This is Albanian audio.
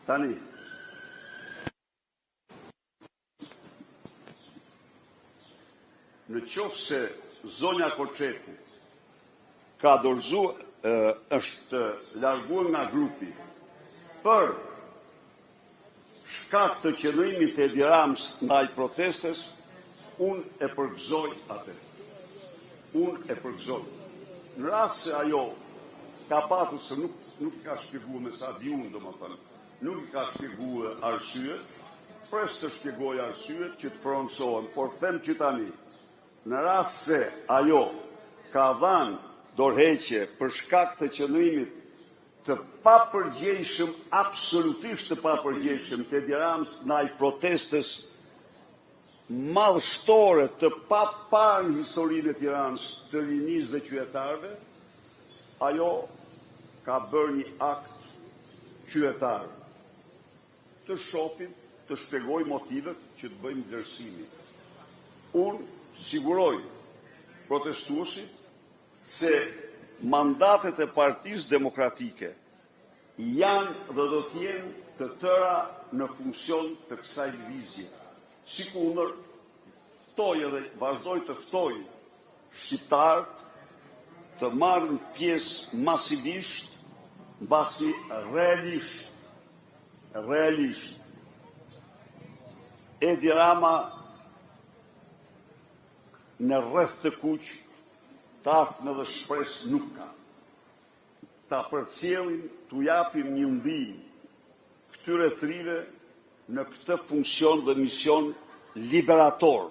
Tani, në qoftë se zonja Koçeku ka është larguar nga grupi për shkak të qëndrimit të Edi Ramës ndaj protestes, unë e përgëzoj atë. Unë e përgëzoj. Në rast se ajo ka patur se nuk ka shpjeguar me sa di unë, domethënë, nuk ka shpjeguar arsyet, pres të shpjegoj arsyet që të pronësohen, por them që tani, në rast se ajo ka dhënë dorëheqje për shkak të qëndrimit të papërgjegjshëm, absolutisht të papërgjegjshëm të Edi Ramës ndaj protestës madhështore të paparë në historinë e Tiranës të rinisë dhe qytetarëve, ajo ka bërë një akt qytetar. Të shohim, të shpjegoj motivet që të bëjmë vlerësimin. Unë siguroj protestuesit se mandatet e Partisë Demokratike janë dhe do të jenë të tëra në funksion të kësaj lëvizje. Sikundër, ftoj edhe vazhdoj të ftoj shqiptarët të marrën pjesë masivisht, mbasi realisht. Edi Rama në rreth të kuq, tafnë dhe shpres nuk ka. Ta përcjellim, t'u japim një ndihmë këtyre trive në këtë funksion dhe mision liberator.